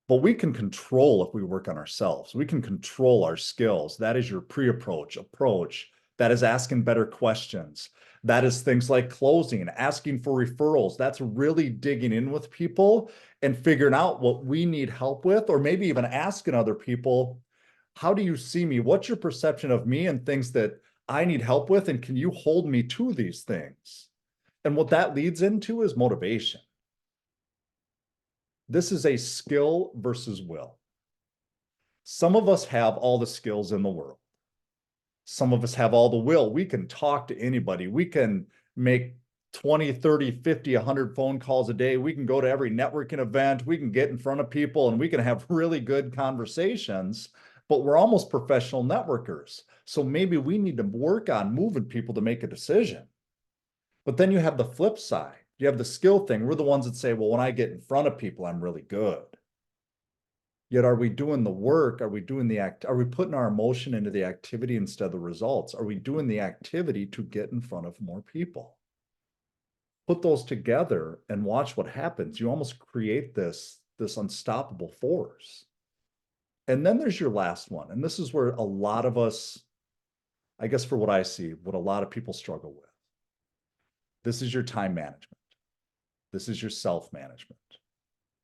but we can control if we work on ourselves. We can control our skills. That is your pre-approach, approach. That is asking better questions. That is things like closing, asking for referrals. That's really digging in with people and figuring out what we need help with, or maybe even asking other people, how do you see me? What's your perception of me and things that I need help with? And can you hold me to these things? And what that leads into is motivation. This is a skill versus will. Some of us have all the skills in the world. Some of us have all the will. We can talk to anybody. We can make 20, 30, 50, 100 phone calls a day. We can go to every networking event. We can get in front of people and we can have really good conversations, but we're almost professional networkers. So maybe we need to work on moving people to make a decision. But then you have the flip side. You have the skill thing. We're the ones that say, well, when I get in front of people, I'm really good. Yet are we doing the work? Are we doing are we putting our emotion into the activity instead of the results? Are we doing the activity to get in front of more people? Put those together and watch what happens. You almost create this unstoppable force. And then there's your last one. And this is where a lot of us, I guess for what I see, what a lot of people struggle with. This is your time management. This is your self-management.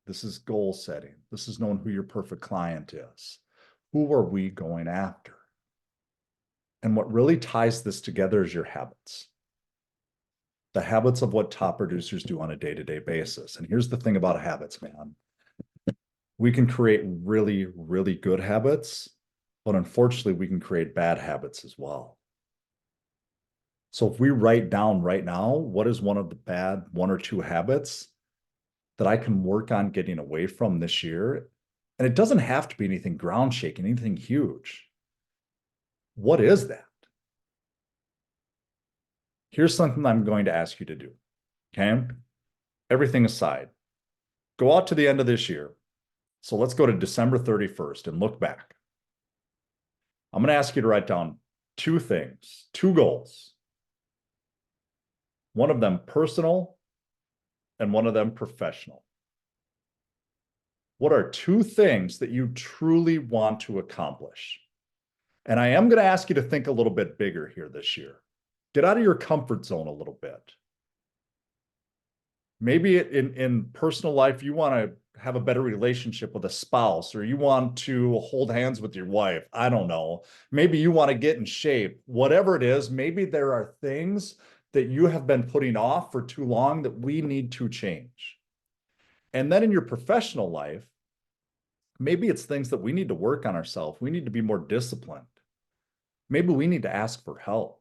This is goal setting. This is knowing who your perfect client is. Who are we going after? And what really ties this together is your habits. The habits of what top producers do on a day-to-day basis. And here's the thing about habits, man. We can create really, really good habits, but unfortunately, we can create bad habits as well. So if we write down right now, what is one of the bad 1 or 2 habits that I can work on getting away from this year? And it doesn't have to be anything ground shaking, anything huge. What is that? Here's something I'm going to ask you to do, okay? Everything aside, go out to the end of this year. So let's go to December 31st and look back. I'm going to ask you to write down two things, two goals. One of them personal and one of them professional. What are two things that you truly want to accomplish? And I am going to ask you to think a little bit bigger here this year. Get out of your comfort zone a little bit. Maybe in personal life, you want to have a better relationship with a spouse, or you want to hold hands with your wife. I don't know. Maybe you want to get in shape. Whatever it is, maybe there are things that you have been putting off for too long that we need to change. And then in your professional life, maybe it's things that we need to work on ourselves. We need to be more disciplined. Maybe we need to ask for help.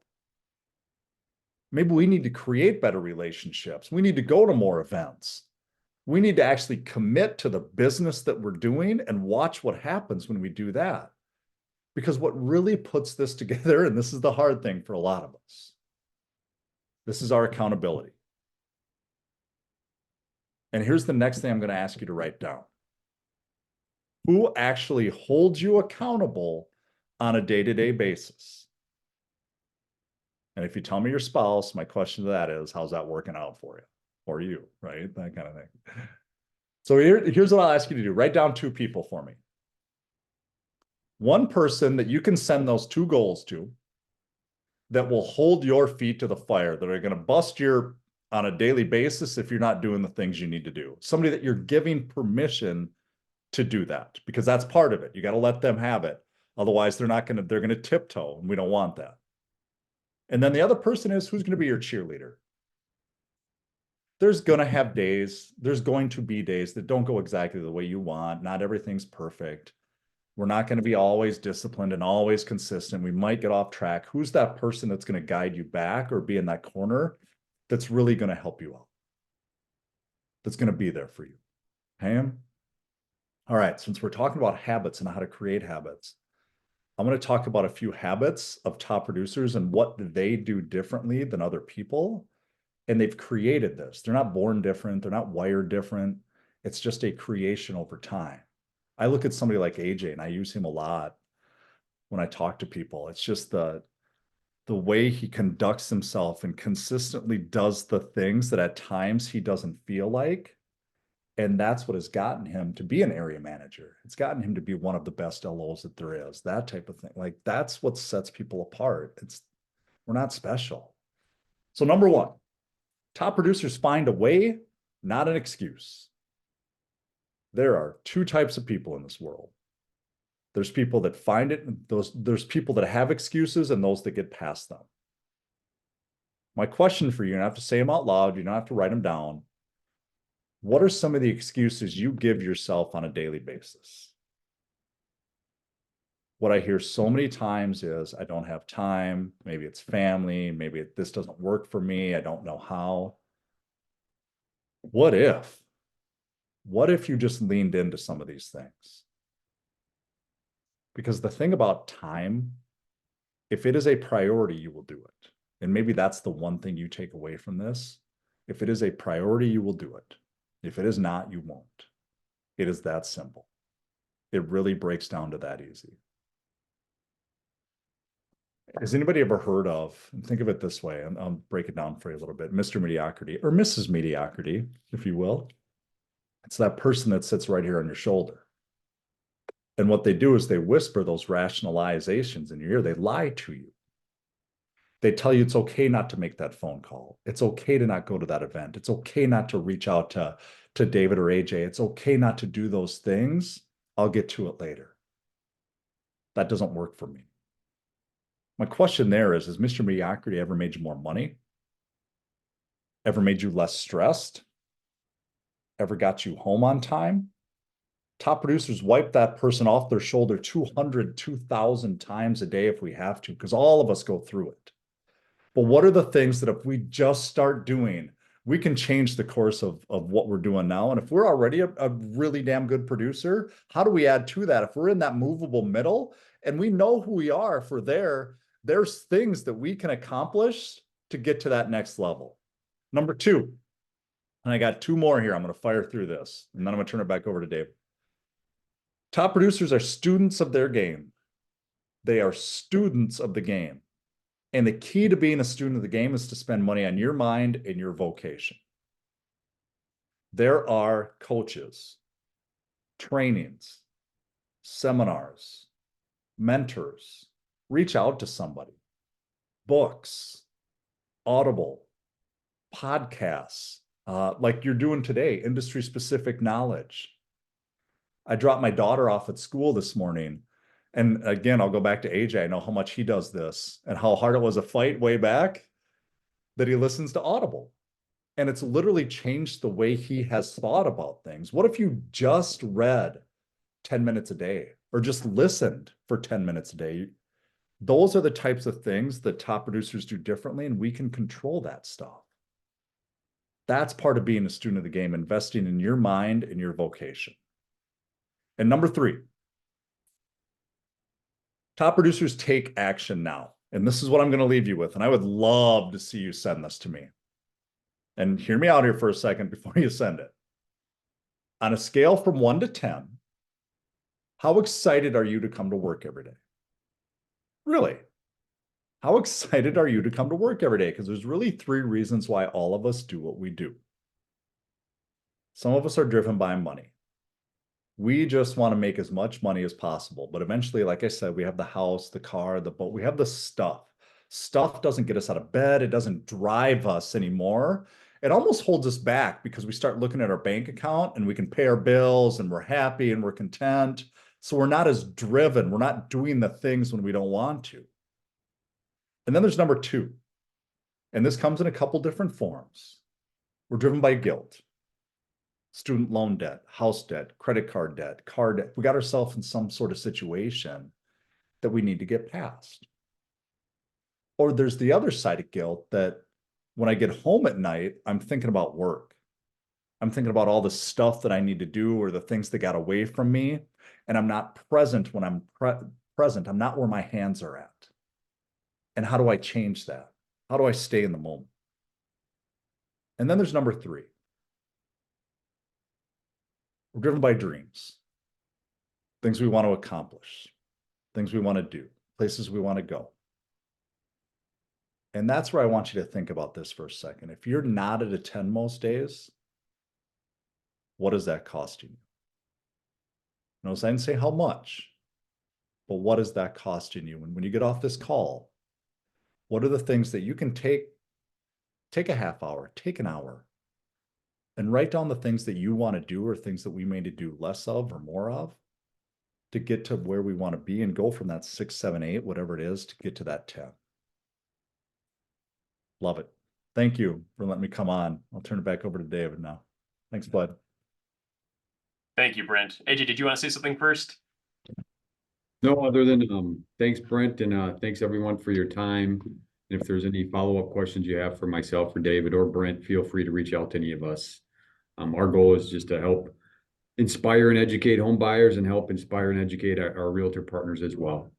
Maybe we need to create better relationships. We need to go to more events. We need to actually commit to the business that we're doing and watch what happens when we do that. Because what really puts this together, and this is the hard thing for a lot of us, this is our accountability. And here's the next thing I'm going to ask you to write down. Who actually holds you accountable on a day-to-day basis? And if you tell me your spouse, my question to that is, how's that working out for you? Or you, right? That kind of thing. So here's what I'll ask you to do. Write down two people for me. One person that you can send those two goals to that will hold your feet to the fire, that are going to bust your on a daily basis if you're not doing the things you need to do. Somebody that you're giving permission to do that, because that's part of it. You got to let them have it. Otherwise, they're going to tiptoe, and we don't want that. And then the other person is, who's going to be your cheerleader? There's going to be days that don't go exactly the way you want. Not everything's perfect. We're not going to be always disciplined and always consistent. We might get off track. Who's that person that's going to guide you back or be in that corner that's really going to help you out? That's going to be there for you. Pam? All right, since we're talking about habits and how to create habits, I'm going to talk about a few habits of top producers and what they do differently than other people. And they've created this. They're not born different. They're not wired different. It's just a creation over time. I look at somebody like AJ, and I use him a lot when I talk to people. It's just the way he conducts himself and consistently does the things that at times he doesn't feel like. And that's what has gotten him to be an area manager. It's gotten him to be one of the best LOs that there is, that type of thing. Like, that's what sets people apart. We're not special. So number one, top producers find a way, not an excuse. There are two types of people in this world. There's people that find it, and there's people that have excuses, and those that get past them. My question for you, you don't have to say them out loud, you don't have to write them down. What are some of the excuses you give yourself on a daily basis? What I hear so many times is, I don't have time, maybe it's family, maybe this doesn't work for me, I don't know how. What if you just leaned into some of these things? Because the thing about time, if it is a priority, you will do it. And maybe that's the one thing you take away from this. If it is a priority, you will do it. If it is not, you won't. It is that simple. It really breaks down to that easy. Has anybody ever heard of, and think of it this way, and I'll break it down for you a little bit, Mr. Mediocrity, or Mrs. Mediocrity, if you will. It's that person that sits right here on your shoulder. And what they do is they whisper those rationalizations in your ear. They lie to you. They tell you it's okay not to make that phone call. It's okay to not go to that event. It's okay not to reach out to David or AJ. It's okay not to do those things. I'll get to it later. That doesn't work for me. My question there is, has Mr. Mediocrity ever made you more money? Ever made you less stressed? Ever got you home on time? Top producers wipe that person off their shoulder 200, 2,000 times a day if we have to, because all of us go through it. But what are the things that if we just start doing, we can change the course of what we're doing now? And if we're already a really damn good producer, how do we add to that? If we're in that movable middle and we know who we are, if we're there's things that we can accomplish to get to that next level. Number two, and I got two more here. I'm going to fire through this, and then I'm going to turn it back over to Dave. Top producers are students of their game. They are students of the game. And the key to being a student of the game is to spend money on your mind and your vocation. There are coaches, trainings, seminars, mentors. Reach out to somebody. Books, Audible, podcasts, like you're doing today, industry-specific knowledge. I dropped my daughter off at school this morning. And again, I'll go back to AJ. I know how much he does this and how hard it was a fight way back that he listens to Audible. And it's literally changed the way he has thought about things. What if you just read 10 minutes a day or just listened for 10 minutes a day? Those are the types of things that top producers do differently, and we can control that stuff. That's part of being a student of the game, investing in your mind and your vocation. And number 3, top producers take action now. And this is what I'm going to leave you with. And I would love to see you send this to me. And hear me out here for a second before you send it. On a scale from 1 to 10, how excited are you to come to work every day? Really? How excited are you to come to work every day? Because there's really 3 reasons why all of us do what we do. Some of us are driven by money. We just want to make as much money as possible. But eventually, like I said, we have the house, the car, the boat, we have the stuff. Stuff doesn't get us out of bed. It doesn't drive us anymore. It almost holds us back because we start looking at our bank account and we can pay our bills and we're happy and we're content. So we're not as driven. We're not doing the things when we don't want to. And then there's number 2. And this comes in a couple different forms. We're driven by guilt. Student loan debt, house debt, credit card debt, car debt. We got ourselves in some sort of situation that we need to get past. Or there's the other side of guilt that when I get home at night, I'm thinking about work. I'm thinking about all the stuff that I need to do or the things that got away from me. And I'm not present when I'm present. I'm not where my hands are at. And how do I change that? How do I stay in the moment? And then there's number 3. We're driven by dreams, things we want to accomplish, things we want to do, places we want to go. And that's where I want you to think about this for a second. If you're not at a 10 most days, what is that costing you? Notice I didn't say how much, but what is that costing you? And when you get off this call, what are the things that you can take a half hour, take an hour, and write down the things that you want to do or things that we may need to do less of or more of to get to where we want to be and go from that 6, 7, 8, whatever it is, to get to that 10. Love it. Thank you for letting me come on. I'll turn it back over to David now. Thanks, bud. Thank you, Brent. AJ, did you want to say something first? No, other than thanks, Brent, and thanks everyone for your time. And if there's any follow-up questions you have for myself or David or Brent, feel free to reach out to any of us. Our goal is just to help inspire and educate home buyers and help inspire and educate our realtor partners as well.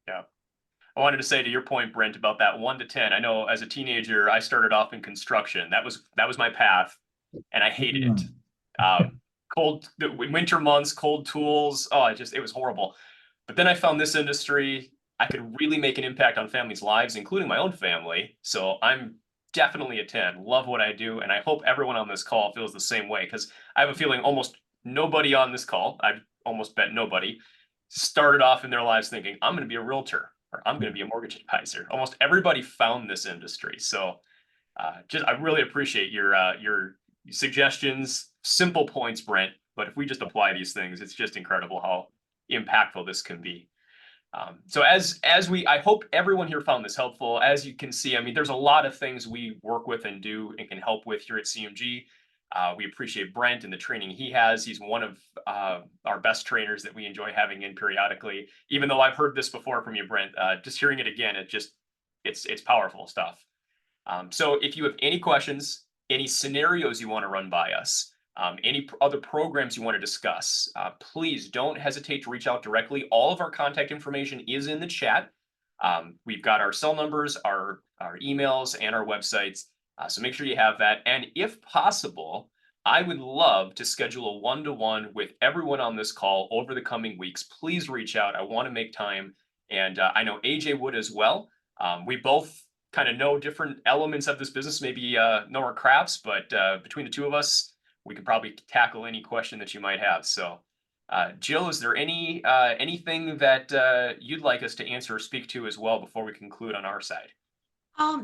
Yeah. I wanted to say to your point, Brent, about that 1 to 10. I know as a teenager, I started off in construction. That was my path, and I hated it. The winter months, cold tools. Oh, it was horrible. But then I found this industry. I could really make an impact on families' lives, including my own family. So I'm definitely a 10. Love what I do. And I hope everyone on this call feels the same way, because I have a feeling almost nobody on this call, I'd almost bet nobody, started off in their lives thinking, I'm going to be a realtor or I'm going to be a mortgage advisor. Almost everybody found this industry. So I really appreciate your suggestions, simple points, Brent. But if we just apply these things, it's just incredible how impactful this can be. So I hope everyone here found this helpful. As you can see, I mean, there's a lot of things we work with and do and can help with here at CMG. We appreciate Brent and the training he has. He's one of our best trainers that we enjoy having in periodically. Even though I've heard this before from you, Brent, just hearing it again, it's powerful stuff. So if you have any questions, any scenarios you want to run by us, any other programs you want to discuss, please don't hesitate to reach out directly. All of our contact information is in the chat. We've got our cell numbers, our emails, and our websites. So make sure you have that. And if possible, I would love to schedule a one-to-one with everyone on this call over the coming weeks. Please reach out. I want to make time. And I know AJ would as well. We both kind of know different elements of this business, maybe know our crafts, but between the two of us, we could probably tackle any question that you might have. So, Jill, is there anything that you'd like us to answer or speak to as well before we conclude on our side?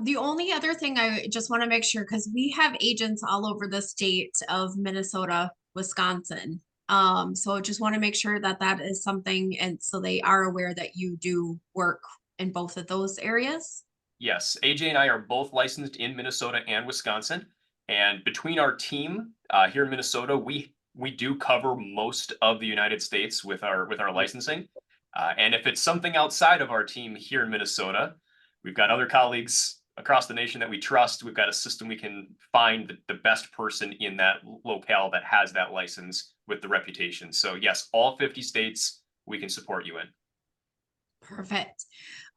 The only other thing I just want to make sure, because we have agents all over the state of Minnesota, Wisconsin. So just want to make sure that that is something, and so they are aware that you do work in both of those areas. Yes, AJ and I are both licensed in Minnesota and Wisconsin, and between our team here in Minnesota, we do cover most of the United States with our licensing. And if it's something outside of our team here in Minnesota, we've got other colleagues across the nation that we trust. We've got a system we can find the best person in that locale that has that license with the reputation. So yes, all 50 states we can support you in. Perfect.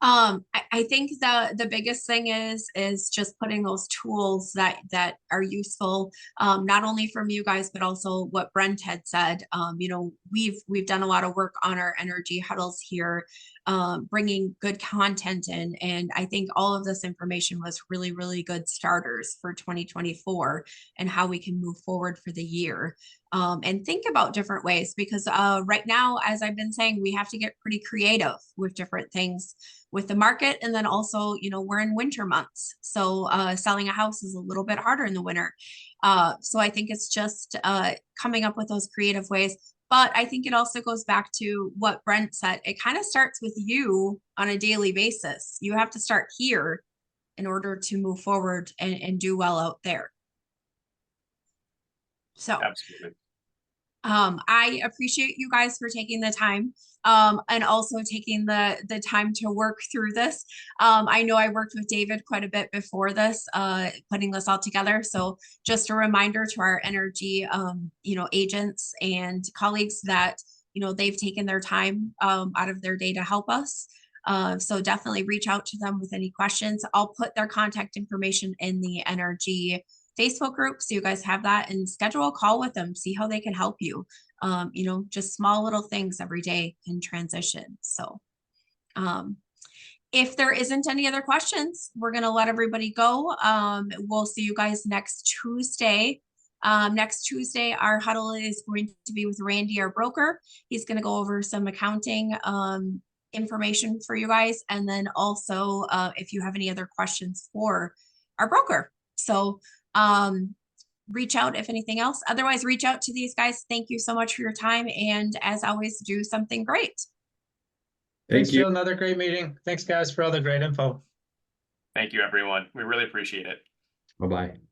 I think the biggest thing is just putting those tools that are useful, not only from you guys, but also what Brent had said. We've done a lot of work on our NRG huddles here, bringing good content in, and I think all of this information was really, really good starters for 2024 and how we can move forward for the year. And think about different ways, because right now, as I've been saying, we have to get pretty creative with different things with the market. And then also, we're in winter months. So selling a house is a little bit harder in the winter. So I think it's just coming up with those creative ways. But I think it also goes back to what Brent said. It kind of starts with you on a daily basis. You have to start here in order to move forward and do well out there. So Absolutely. I appreciate you guys for taking the time, and also taking the time to work through this. I know I worked with David quite a bit before this, putting this all together. So just a reminder to our NRG, agents and colleagues that, they've taken their time, out of their day to help us. So definitely reach out to them with any questions. I'll put their contact information in the NRG Facebook group, so you guys have that, and schedule a call with them, see how they can help you. Just small little things every day can transition. So if there isn't any other questions, we're going to let everybody go. We'll see you guys next Tuesday. Next Tuesday, our huddle is going to be with Randy, our broker. He's going to go over some accounting information for you guys, and then also if you have any other questions for our broker. So reach out if anything else. Otherwise, reach out to these guys. Thank you so much for your time, and as always, do something great. Thanks, Jill. Another great meeting. Thanks, guys, for all the great info. Thank you, everyone. We really appreciate it. Bye-bye.